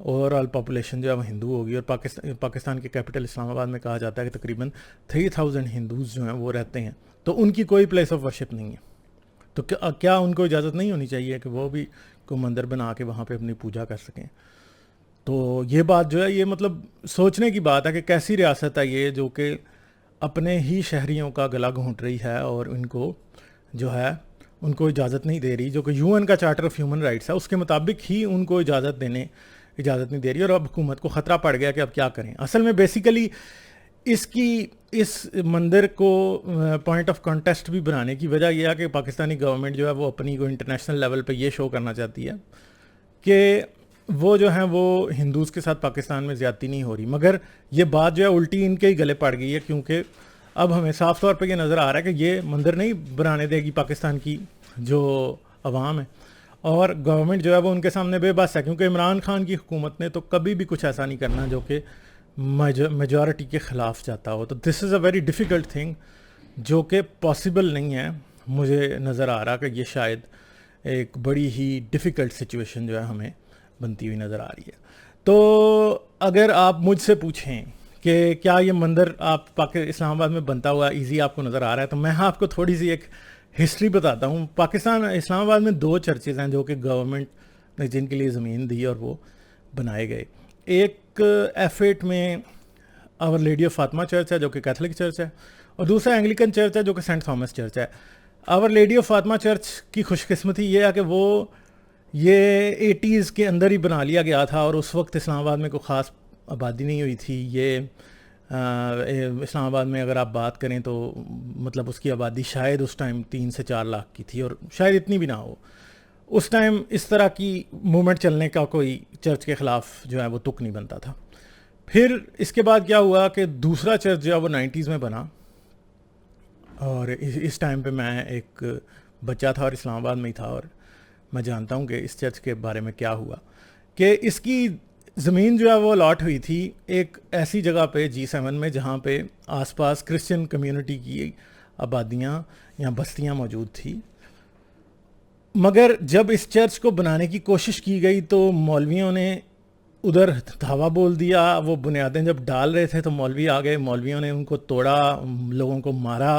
Over all population جو ہے وہ ہندو ہوگی، اور پاکستان کے کیپٹل اسلام آباد میں کہا جاتا ہے کہ تقریباً 3000 ہندوز جو ہیں وہ رہتے ہیں، تو ان کی کوئی پلیس آف ورشپ نہیں ہے. تو کیا ان کو اجازت نہیں ہونی چاہیے کہ وہ بھی کوئی مندر بنا کے وہاں پہ اپنی پوجا کر سکیں؟ تو یہ بات جو ہے یہ مطلب سوچنے کی بات ہے کہ کیسی ریاست ہے یہ جو کہ اپنے ہی شہریوں کا گلا گھونٹ رہی ہے اور ان کو جو ہے ان کو اجازت نہیں دے رہی، جو کہ یو این کا چارٹر آف ہیومن رائٹس ہے اس کے مطابق ہی ان کو اجازت نہیں دے رہی. اور اب حکومت کو خطرہ پڑ گیا کہ اب کیا کریں. اصل میں بیسیکلی اس مندر کو پوائنٹ آف کانٹیسٹ بھی بنانے کی وجہ یہ ہے کہ پاکستانی گورنمنٹ جو ہے وہ اپنی کو انٹرنیشنل لیول پہ یہ شو کرنا چاہتی ہے کہ وہ جو ہیں وہ ہندوز کے ساتھ پاکستان میں زیادتی نہیں ہو رہی. مگر یہ بات جو ہے الٹی ان کے ہی گلے پڑ گئی ہے، کیونکہ اب ہمیں صاف طور پہ یہ نظر آ رہا ہے کہ یہ مندر نہیں بنانے دے گی پاکستان کی جو عوام ہے، اور گورنمنٹ جو ہے وہ ان کے سامنے بے بس ہے، کیونکہ عمران خان کی حکومت نے تو کبھی بھی کچھ ایسا نہیں کرنا جو کہ میجورٹی کے خلاف جاتا ہو. تو دس از اے ویری ڈیفیکلٹ تھنگ جو کہ پاسبل نہیں ہے. مجھے نظر آ رہا کہ یہ شاید ایک بڑی ہی ڈیفیکلٹ سچویشن جو ہے ہمیں بنتی ہوئی نظر آ رہی ہے. تو اگر آپ مجھ سے پوچھیں کہ کیا یہ مندر آپ اسلام آباد میں بنتا ہوا ایزی آپ کو نظر آ رہا ہے، تو میں آپ کو تھوڑی سی ایک ہسٹری بتاتا ہوں. پاکستان اسلام آباد میں 2 چرچز ہیں جو کہ گورنمنٹ نے جن کے لیے زمین دی اور وہ بنائے گئے. ایک F8 میں آور لیڈی آف فاطمہ چرچ ہے جو کہ کیتھولک چرچ ہے، اور دوسرا اینگلیکن چرچ ہے جو کہ سینٹ تھامس چرچ ہے. آور لیڈی آف فاطمہ چرچ کی خوش قسمتی یہ ہے کہ وہ یہ 80s کے اندر ہی بنا لیا گیا تھا، اور اس وقت اسلام آباد میں کوئی خاص آبادی نہیں ہوئی تھی. یہ اسلام آباد میں اگر آپ بات کریں تو مطلب اس کی آبادی شاید اس ٹائم 3 سے 4 لاکھ کی تھی، اور شاید اتنی بھی نہ ہو. اس ٹائم اس طرح کی موومنٹ چلنے کا کوئی چرچ کے خلاف جو ہے وہ تک نہیں بنتا تھا. پھر اس کے بعد کیا ہوا کہ دوسرا چرچ جو ہے وہ 90s میں بنا، اور اس ٹائم پہ میں ایک بچہ تھا اور اسلام آباد میں ہی تھا، اور میں جانتا ہوں کہ اس چرچ کے بارے میں کیا ہوا کہ اس کی زمین جو ہے وہ الاٹ ہوئی تھی ایک ایسی جگہ پہ G7 میں جہاں پہ آس پاس کرسچن کمیونٹی کی آبادیاں یا بستیاں موجود تھی. مگر جب اس چرچ کو بنانے کی کوشش کی گئی تو مولویوں نے ادھر دھاوا بول دیا. وہ بنیادیں جب ڈال رہے تھے تو مولوی آ گئے، مولویوں نے ان کو توڑا، لوگوں کو مارا،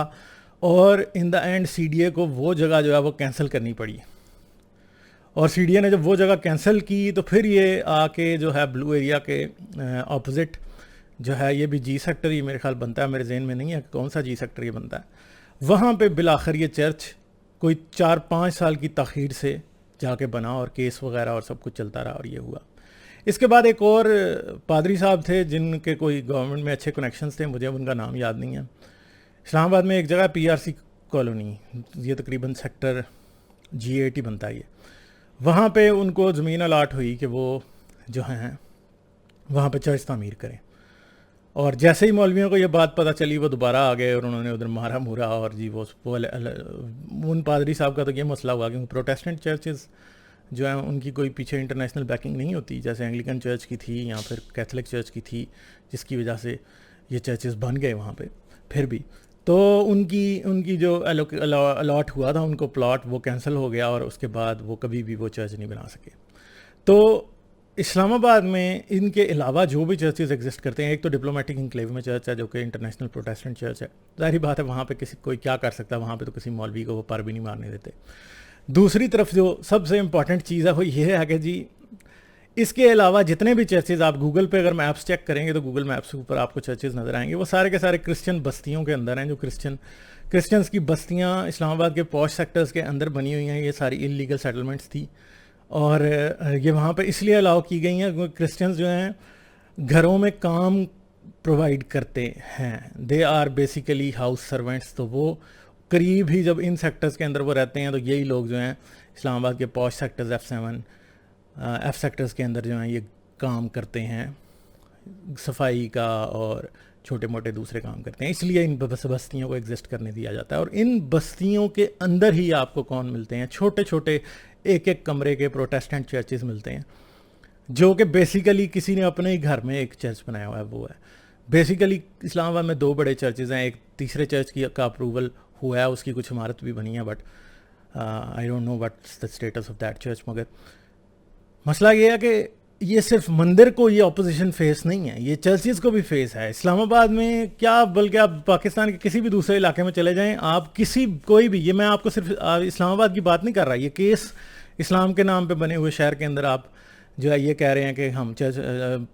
اور ان دا اینڈ CDA کو وہ جگہ جو ہے وہ کینسل کرنی پڑی. اور CDA نے جب وہ جگہ کینسل کی تو پھر یہ آ کے جو ہے بلو ایریا کے اپوزٹ جو ہے یہ بھی G سیکٹر ہی میرے خیال بنتا ہے، میرے ذہن میں نہیں ہے کہ کون سا G سیکٹر یہ بنتا ہے. وہاں پہ بالآخر یہ چرچ کوئی 4-5 سال کی تاخیر سے جا کے بنا، اور کیس وغیرہ اور سب کچھ چلتا رہا اور یہ ہوا. اس کے بعد ایک اور پادری صاحب تھے جن کے کوئی گورنمنٹ میں اچھے کنیکشنز تھے، مجھے ان کا نام یاد نہیں ہے. اسلام آباد میں ایک جگہ PRC کالونی، یہ تقریباً سیکٹر G8 ہی بنتا ہے یہ. وہاں پہ ان کو زمین الاٹ ہوئی کہ وہ جو ہیں وہاں پہ چرچ تعمیر کریں. اور جیسے ہی مولویوں کو یہ بات پتہ چلی وہ دوبارہ آ گئے اور انہوں نے ادھر مارا مورا. اور جی وہ ان پادری صاحب کا تو یہ مسئلہ ہوا کہ پروٹیسٹنٹ چرچز جو ہیں ان کی کوئی پیچھے انٹرنیشنل بیکنگ نہیں ہوتی، جیسے اینگلیکن چرچ کی تھی یا پھر کیتھولک چرچ کی تھی، جس کی وجہ سے یہ چرچز بن گئے وہاں پہ. پھر بھی تو ان کی جو الاٹ ہوا تھا ان کو پلاٹ وہ کینسل ہو گیا، اور اس کے بعد وہ کبھی بھی وہ چرچ نہیں بنا سکے. تو اسلام آباد میں ان کے علاوہ جو بھی چرچز ایگزسٹ کرتے ہیں، ایک تو ڈپلومیٹک انکلیو میں چرچ ہے جو کہ انٹرنیشنل پروٹیسٹنٹ چرچ ہے. ظاہری بات ہے وہاں پہ کوئی کیا کر سکتا ہے، وہاں پہ تو کسی مولوی کو وہ پر بھی نہیں مارنے دیتے. دوسری طرف جو سب سے امپورٹنٹ چیز ہے وہ یہ ہے کہ جی اس کے علاوہ جتنے بھی چرچز آپ گوگل پہ اگر میپس چیک کریں گے تو گوگل میپس کے اوپر آپ کو چرچز نظر آئیں گے، وہ سارے کے سارے کرسچن بستیوں کے اندر ہیں. جو کرسچنس کی بستیاں اسلام آباد کے پوش سیکٹرز کے اندر بنی ہوئی ہیں، یہ ساری انلیگل سیٹلمنٹس تھی، اور یہ وہاں پہ اس لیے الاؤ کی گئی ہیں کیونکہ کرسچنز جو ہیں گھروں میں کام پرووائڈ کرتے ہیں، they are basically house servants. تو وہ قریب ہی جب ان سیکٹرز کے اندر وہ رہتے ہیں تو یہی لوگ جو ہیں اسلام آباد کے پوش سیکٹرز F سیکٹرز کے اندر جو ہیں یہ کام کرتے ہیں، صفائی کا اور چھوٹے موٹے دوسرے کام کرتے ہیں. اس لیے ان بستیوں کو ایگزسٹ کرنے دیا جاتا ہے. اور ان بستیوں کے اندر ہی آپ کو کون ملتے ہیں؟ چھوٹے چھوٹے ایک کمرے کے پروٹیسٹنٹ چرچز ملتے ہیں، جو کہ بیسیکلی کسی نے اپنے ہی گھر میں ایک چرچ بنایا ہوا ہے. وہ ہے بیسیکلی اسلام آباد میں 2 بڑے چرچز ہیں. ایک تیسرے چرچ کا اپروول ہوا ہے، اس کی کچھ عمارت بھی بنی ہے، but I don't know what's the status of that church. مگر مسئلہ یہ ہے کہ یہ صرف مندر کو یہ اپوزیشن فیس نہیں ہے, یہ چرچز کو بھی فیس ہے. اسلام آباد میں کیا بلکہ آپ پاکستان کے کسی بھی دوسرے علاقے میں چلے جائیں, آپ کوئی بھی, یہ میں آپ کو صرف اسلام آباد کی بات نہیں کر رہا, یہ کیس اسلام کے نام پہ بنے ہوئے شہر کے اندر آپ جو ہے یہ کہہ رہے ہیں کہ ہم چرچ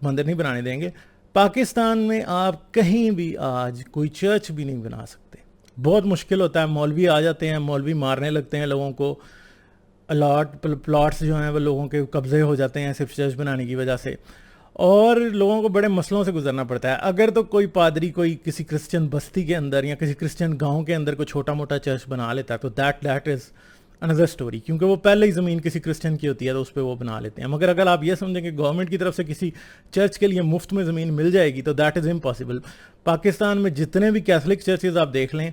مندر نہیں بنانے دیں گے. پاکستان میں آپ کہیں بھی آج کوئی چرچ بھی نہیں بنا سکتے. بہت مشکل ہوتا ہے, مولوی آ جاتے ہیں, مولوی مارنے لگتے ہیں لوگوں کو, پلاٹس جو ہیں وہ لوگوں کے قبضے ہو جاتے ہیں صرف چرچ بنانے کی وجہ سے, اور لوگوں کو بڑے مسئلوں سے گزرنا پڑتا ہے. اگر تو کوئی پادری کوئی کسی کرسچن بستی کے اندر یا کسی کرسچن گاؤں کے اندر کوئی چھوٹا موٹا چرچ بنا لیتا ہے تو دیٹ از اندر اسٹوری, کیونکہ وہ پہلے ہی زمین کسی کرسچن کی ہوتی ہے تو اس پہ وہ بنا لیتے ہیں. مگر اگر آپ یہ سمجھیں کہ گورنمنٹ کی طرف سے کسی چرچ کے لیے مفت میں زمین مل جائے گی تو دیٹ از امپاسبل. پاکستان میں جتنے بھی کیتھولک چرچز آپ دیکھ لیں,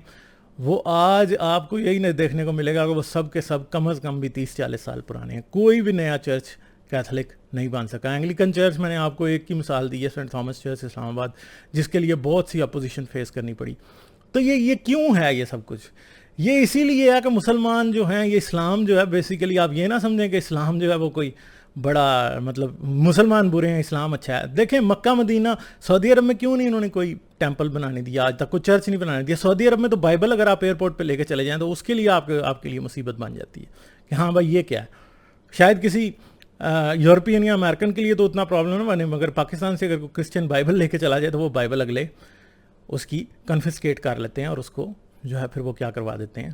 وہ آج آپ کو یہی نہیں دیکھنے کو ملے گا کہ وہ سب کے سب کم از کم بھی 30-40 سال پرانے ہیں. کوئی بھی نیا چرچ کیتھولک نہیں بن سکا. اینگلیکن چرچ میں نے آپ کو ایک کی مثال دی ہے, سینٹ تھامس چرچ اسلام آباد, جس کے لیے بہت سی اپوزیشن فیس کرنی پڑی. تو یہ کیوں ہے یہ سب کچھ؟ یہ اسی لیے ہے کہ مسلمان جو ہیں, یہ اسلام جو ہے بیسیکلی آپ یہ نہ سمجھیں کہ اسلام جو ہے وہ کوئی بڑا مطلب مسلمان برے ہیں اسلام اچھا ہے. دیکھیں مکہ مدینہ, سعودی عرب میں کیوں نہیں انہوں نے کوئی ٹیمپل بنانے دیا آج تک, کوئی چرچ نہیں بنانے دیا. سعودی عرب میں تو بائبل اگر آپ ایئرپورٹ پہ لے کے چلے جائیں تو اس کے لیے آپ کے لیے مصیبت بن جاتی ہے کہ ہاں بھائی یہ کیا ہے. شاید کسی یورپین یا امریکن کے لیے تو اتنا پرابلم نہ بنے, مگر پاکستان سے اگر کوئی کرسچن بائبل لے کے چلا جائے تو وہ بائبل اگلے اس کی کنفسکیٹ کر لیتے ہیں اور اس کو جو ہے پھر وہ کیا کروا دیتے ہیں,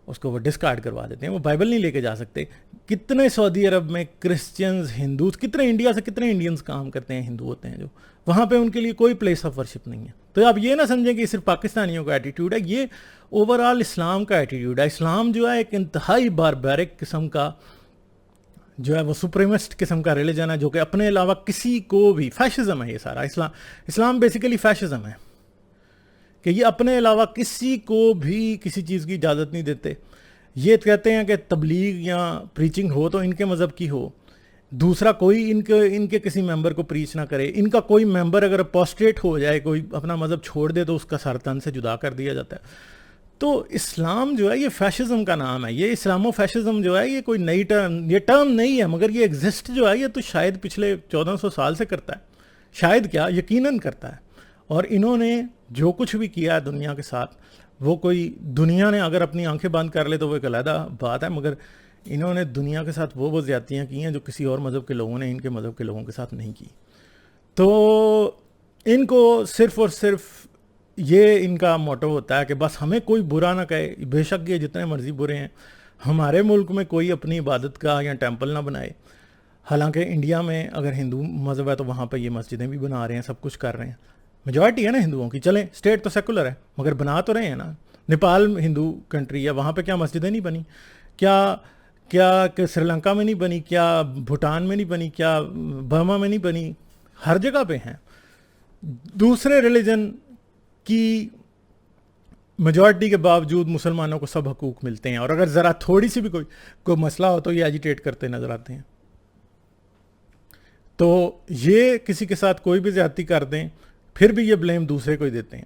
اس کو وہ ڈسکارڈ کروا دیتے ہیں. وہ بائبل نہیں لے کے جا سکتے. کتنے سعودی عرب میں کرسچنز, ہندوز, کتنے انڈیا سے کتنے انڈینز کام کرتے ہیں, ہندو ہوتے ہیں جو, وہاں پہ ان کے لیے کوئی پلیس آف ورشپ نہیں ہے. تو آپ یہ نہ سمجھیں کہ یہ صرف پاکستانیوں کا ایٹیٹیوڈ ہے, یہ اوور آل اسلام کا ایٹیٹیوڈ ہے. اسلام جو ہے ایک انتہائی باربیرک قسم کا جو ہے وہ سپریمسٹ قسم کا ریلیجن ہے, جو کہ اپنے علاوہ کسی کو بھی, فیشزم ہے یہ سارا. اسلام بیسیکلی فیشزم ہے کہ یہ اپنے علاوہ کسی کو بھی کسی چیز کی اجازت نہیں دیتے. یہ کہتے ہیں کہ تبلیغ یا پریچنگ ہو تو ان کے مذہب کی ہو, دوسرا کوئی ان کے کسی ممبر کو پریچ نہ کرے. ان کا کوئی ممبر اگر پوسٹریٹ ہو جائے, کوئی اپنا مذہب چھوڑ دے تو اس کا سر تن سے جدا کر دیا جاتا ہے. تو اسلام جو ہے یہ فیشزم کا نام ہے. یہ اسلام و فیشزم جو ہے یہ کوئی نئی ٹرم, یہ ٹرم نہیں ہے, مگر یہ ایگزسٹ جو ہے یہ تو شاید پچھلے 1400 سال سے کرتا ہے. شاید کیا, یقیناً کرتا ہے. اور انہوں نے جو کچھ بھی کیا ہے دنیا کے ساتھ, وہ کوئی دنیا نے اگر اپنی آنکھیں بند کر لے تو وہ ایک علیحدہ بات ہے, مگر انہوں نے دنیا کے ساتھ وہ زیادتیاں کی ہیں جو کسی اور مذہب کے لوگوں نے ان کے مذہب کے لوگوں کے ساتھ نہیں کی. تو ان کو صرف اور صرف یہ ان کا موٹو ہوتا ہے کہ بس ہمیں کوئی برا نہ کہے, بے شک یہ جتنے مرضی برے ہیں, ہمارے ملک میں کوئی اپنی عبادت کا یا ٹیمپل نہ بنائے. حالانکہ انڈیا میں اگر ہندو مذہب ہے تو وہاں پہ یہ مسجدیں بھی بنا رہے ہیں, سب کچھ کر رہے ہیں. میجورٹی ہے نا ہندوؤں کی, چلیں اسٹیٹ تو سیکولر ہے مگر بنا تو رہے ہیں نا. نیپال ہندو کنٹری ہے, وہاں پہ کیا مسجدیں نہیں بنی؟ کیا سری لنکا میں نہیں بنی؟ کیا بھوٹان میں نہیں بنی؟ کیا برما میں نہیں بنی؟ ہر جگہ پہ ہیں. دوسرے ریلیجن کی میجورٹی کے باوجود مسلمانوں کو سب حقوق ملتے ہیں, اور اگر ذرا تھوڑی سی بھی کوئی مسئلہ ہو تو یہ ایجیٹیٹ کرتے نظر آتے ہیں. تو یہ کسی کے ساتھ کوئی بھی زیادتی کر دیں پھر بھی یہ بلیم دوسرے کو ہی دیتے ہیں.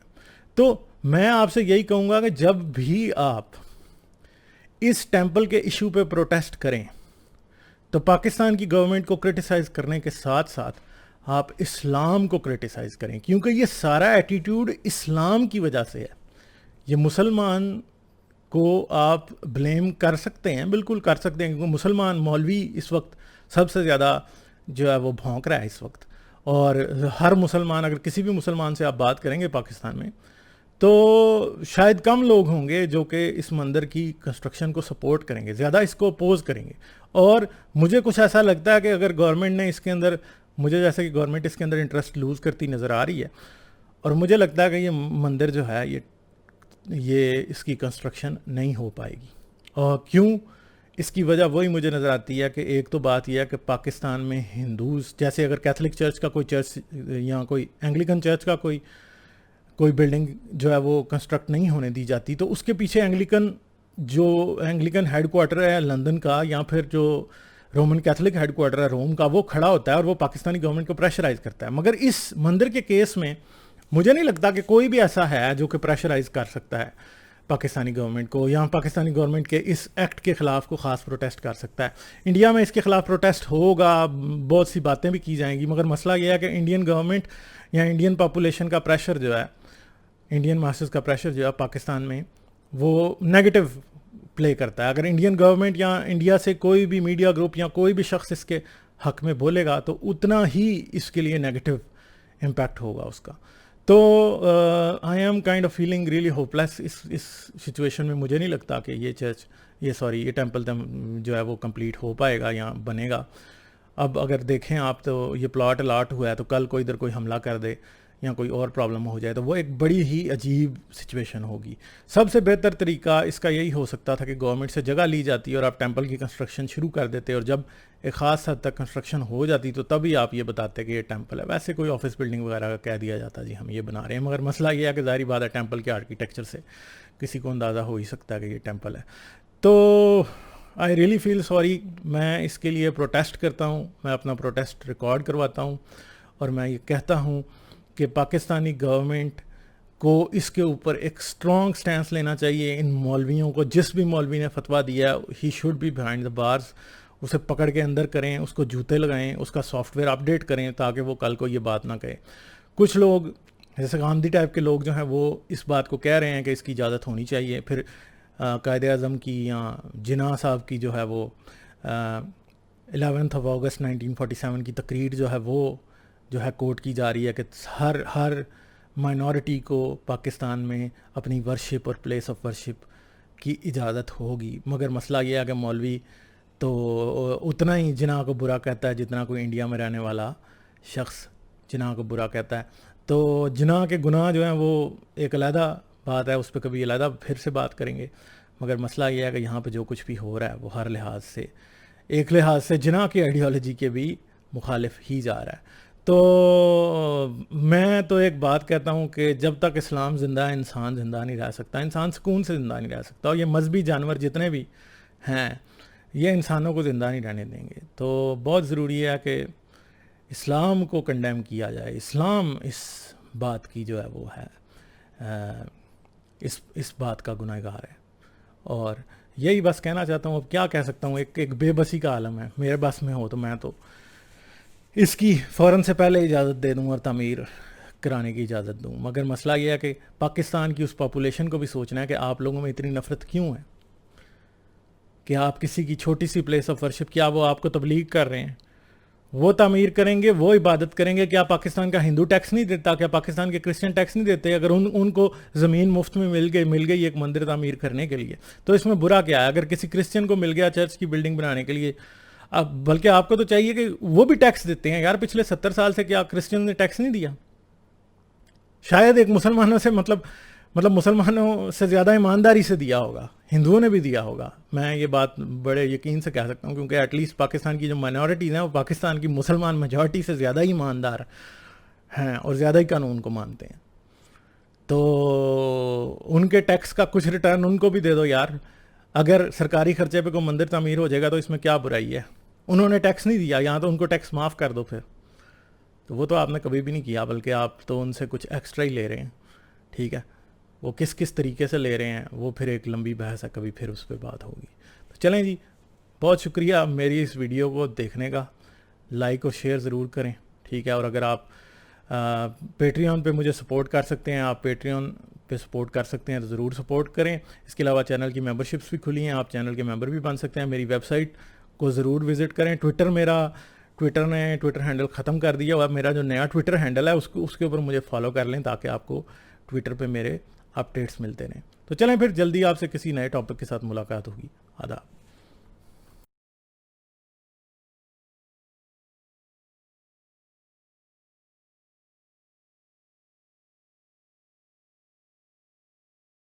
تو میں آپ سے یہی کہوں گا کہ جب بھی آپ اس ٹیمپل کے ایشو پہ پروٹیسٹ کریں تو پاکستان کی گورنمنٹ کو کرٹیسائز کرنے کے ساتھ ساتھ آپ اسلام کو کرٹیسائز کریں, کیونکہ یہ سارا ایٹیٹیوڈ اسلام کی وجہ سے ہے. یہ مسلمان کو آپ بلیم کر سکتے ہیں, بالکل کر سکتے ہیں, کیونکہ مسلمان مولوی اس وقت سب سے زیادہ جو ہے وہ بھونک رہا ہے اس وقت. اور ہر مسلمان, اگر کسی بھی مسلمان سے آپ بات کریں گے پاکستان میں تو شاید کم لوگ ہوں گے جو کہ اس مندر کی کنسٹرکشن کو سپورٹ کریں گے, زیادہ اس کو اپوز کریں گے. اور مجھے کچھ ایسا لگتا ہے کہ اگر گورنمنٹ نے اس کے اندر, مجھے جیسے کہ گورنمنٹ اس کے اندر انٹرسٹ لوز کرتی نظر آ رہی ہے, اور مجھے لگتا ہے کہ یہ مندر جو ہے یہ اس کی کنسٹرکشن نہیں ہو پائے گی. اور کیوں؟ اس کی وجہ وہی مجھے نظر آتی ہے کہ ایک تو بات یہ ہے کہ پاکستان میں ہندوز, جیسے اگر کیتھولک چرچ کا کوئی چرچ یا کوئی اینگلیکن چرچ کا کوئی بلڈنگ جو ہے وہ کنسٹرکٹ نہیں ہونے دی جاتی تو اس کے پیچھے اینگلیکن ہیڈ کوارٹر ہے لندن کا, یا پھر جو رومن کیتھولک ہیڈ کوارٹر ہے روم کا, وہ کھڑا ہوتا ہے اور وہ پاکستانی گورنمنٹ کو پریشرائز کرتا ہے. مگر اس مندر کے کیس میں مجھے نہیں لگتا کہ کوئی بھی ایسا ہے جو کہ پریشرائز کر سکتا ہے پاکستانی گورنمنٹ کو، یا پاکستانی گورنمنٹ کے اس ایکٹ کے خلاف کو خاص پروٹیسٹ کر سکتا ہے. انڈیا میں اس کے خلاف پروٹیسٹ ہوگا، بہت سی باتیں بھی کی جائیں گی، مگر مسئلہ یہ ہے کہ انڈین گورنمنٹ یا انڈین پاپولیشن کا پریشر جو ہے، انڈین ماسز کا پریشر جو ہے پاکستان میں، وہ نیگیٹو پلے کرتا ہے. اگر انڈین گورنمنٹ یا انڈیا سے کوئی بھی میڈیا گروپ یا کوئی بھی شخص اس کے حق میں بولے گا تو اتنا ہی اس کے لیے نیگیٹو امپیکٹ ہوگا اس کا. تو I am kind of feeling really hopeless اس سچویشن میں. مجھے نہیں لگتا کہ یہ ٹیمپل جو ہے وہ کمپلیٹ ہو پائے گا یا بنے گا. اب اگر دیکھیں آپ تو یہ پلاٹ الاٹ ہوا ہے، تو کل کوئی ادھر کوئی حملہ کر دے یا کوئی اور پرابلم ہو جائے تو وہ ایک بڑی ہی عجیب سچویشن ہوگی. سب سے بہتر طریقہ اس کا یہی ہو سکتا تھا کہ گورنمنٹ سے جگہ لی جاتی اور آپ ٹیمپل کی کنسٹرکشن شروع کر دیتے، اور جب ایک خاص حد تک کنسٹرکشن ہو جاتی تو تبھی آپ یہ بتاتے کہ یہ ٹیمپل ہے. ویسے کوئی آفس بلڈنگ وغیرہ کا کہہ دیا جاتا جی ہم یہ بنا رہے ہیں، مگر مسئلہ یہ ہے کہ ظاہری بات ہے ٹیمپل کے آرکیٹیکچر سے کسی کو اندازہ ہو ہی سکتا ہے کہ یہ ٹیمپل ہے. تو آئی ریئلی فیل سوری. میں اس کے لیے پروٹیسٹ کرتا ہوں، میں اپنا پروٹیسٹ ریکارڈ کرواتا ہوں، اور میں یہ کہتا ہوں کہ پاکستانی گورنمنٹ کو اس کے اوپر ایک اسٹرانگ سٹینس لینا چاہیے. ان مولویوں کو، جس بھی مولوی نے فتویٰ دیا ہے، he should be behind the bars. اسے پکڑ کے اندر کریں، اس کو جوتے لگائیں، اس کا سافٹ ویئر اپڈیٹ کریں تاکہ وہ کل کو یہ بات نہ کہے. کچھ لوگ جیسے گاندھی ٹائپ کے لوگ جو ہیں وہ اس بات کو کہہ رہے ہیں کہ اس کی اجازت ہونی چاہیے. پھر قائد اعظم کی یا جناح صاحب کی جو ہے وہ 11 اگست 1947 کی تقریر جو ہے وہ جو ہے کوٹ کی جا رہی ہے کہ ہر مائنورٹی کو پاکستان میں اپنی ورشپ اور پلیس آف ورشپ کی اجازت ہوگی. مگر مسئلہ یہ ہے کہ مولوی تو اتنا ہی جناح کو برا کہتا ہے جتنا کوئی انڈیا میں رہنے والا شخص جناح کو برا کہتا ہے. تو جناح کے گناہ جو ہیں وہ ایک علیحدہ بات ہے، اس پہ کبھی علیحدہ پھر سے بات کریں گے. مگر مسئلہ یہ ہے کہ یہاں پہ جو کچھ بھی ہو رہا ہے وہ ہر لحاظ سے، ایک لحاظ سے جناح کی آئیڈیالوجی کے بھی مخالف ہی جا رہا ہے. تو میں تو ایک بات کہتا ہوں کہ جب تک اسلام زندہ ہے انسان زندہ نہیں رہ سکتا، انسان سکون سے زندہ نہیں رہ سکتا، اور یہ مذہبی جانور جتنے بھی ہیں یہ انسانوں کو زندہ نہیں رہنے دیں گے. تو بہت ضروری ہے کہ اسلام کو کنڈیم کیا جائے. اسلام اس بات کی جو ہے وہ ہے اس بات کا گناہ گار ہے. اور یہی بس کہنا چاہتا ہوں. اب کیا کہہ سکتا ہوں، ایک بے بسی کا عالم ہے. میرے بس میں ہو تو میں تو اس کی فوراً سے پہلے اجازت دے دوں اور تعمیر کرانے کی اجازت دوں. مگر مسئلہ یہ ہے کہ پاکستان کی اس پاپولیشن کو بھی سوچنا ہے کہ آپ لوگوں میں اتنی نفرت کیوں ہے کہ آپ کسی کی چھوٹی سی پلیس آف ورشپ، کیا وہ آپ کو تبلیغ کر رہے ہیں؟ وہ تعمیر کریں گے، وہ عبادت کریں گے. کیا پاکستان کا ہندو ٹیکس نہیں دیتا؟ کیا پاکستان کے کرسچن ٹیکس نہیں دیتے؟ اگر ان کو زمین مفت میں مل گئی ایک مندر تعمیر کرنے کے لیے تو اس میں برا کیا ہے؟ اگر کسی کرسچن کو مل گیا چرچ کی بلڈنگ بنانے کے لیے، اب بلکہ آپ کو تو چاہیے کہ وہ بھی ٹیکس دیتے ہیں. یار پچھلے 70 سال سے کیا کرسچن نے ٹیکس نہیں دیا؟ شاید ایک مسلمانوں سے مطلب مسلمانوں سے زیادہ ایمانداری سے دیا ہوگا، ہندوؤں نے بھی دیا ہوگا. میں یہ بات بڑے یقین سے کہہ سکتا ہوں، کیونکہ ایٹ لیسٹ پاکستان کی جو مائنورٹیز ہیں وہ پاکستان کی مسلمان میجورٹی سے زیادہ ہی ایماندار ہیں اور زیادہ ہی قانون کو مانتے ہیں. تو ان کے ٹیکس کا کچھ ریٹرن ان کو بھی دے دو یار. اگر سرکاری خرچے پہ کوئی مندر تعمیر ہو جائے گا تو اس میں کیا برائی ہے؟ انہوں نے ٹیکس نہیں دیا، یہاں تو ان کو ٹیکس معاف کر دو پھر. تو وہ تو آپ نے کبھی بھی نہیں کیا، بلکہ آپ تو ان سے کچھ ایکسٹرا ہی لے رہے ہیں. ٹھیک ہے، وہ کس طریقے سے لے رہے ہیں وہ پھر ایک لمبی بحث ہے، کبھی پھر اس پہ بات ہوگی. تو چلیں جی، بہت شکریہ میری اس ویڈیو کو دیکھنے کا. لائک اور شیئر ضرور کریں. ٹھیک ہے، اور اگر آپ پیٹریون پہ مجھے سپورٹ کر سکتے ہیں، آپ پیٹریون پہ سپورٹ کر سکتے ہیں تو ضرور سپورٹ کریں. اس کے علاوہ چینل کی ممبرشپس بھی کھلی ہیں، آپ چینل کے ممبر بھی بن سکتے ہیں. میری ویب سائٹ کو ضرور وزٹ کریں. ٹویٹر نے ٹویٹر ہینڈل ختم کر دیا، اور میرا جو نیا ٹویٹر ہینڈل ہے اس کے اوپر مجھے فالو کر لیں تاکہ آپ کو ٹویٹر پہ میرے اپڈیٹس ملتے رہیں. تو چلیں پھر جلدی آپ سے کسی نئے ٹاپک کے ساتھ ملاقات ہوگی. آداب.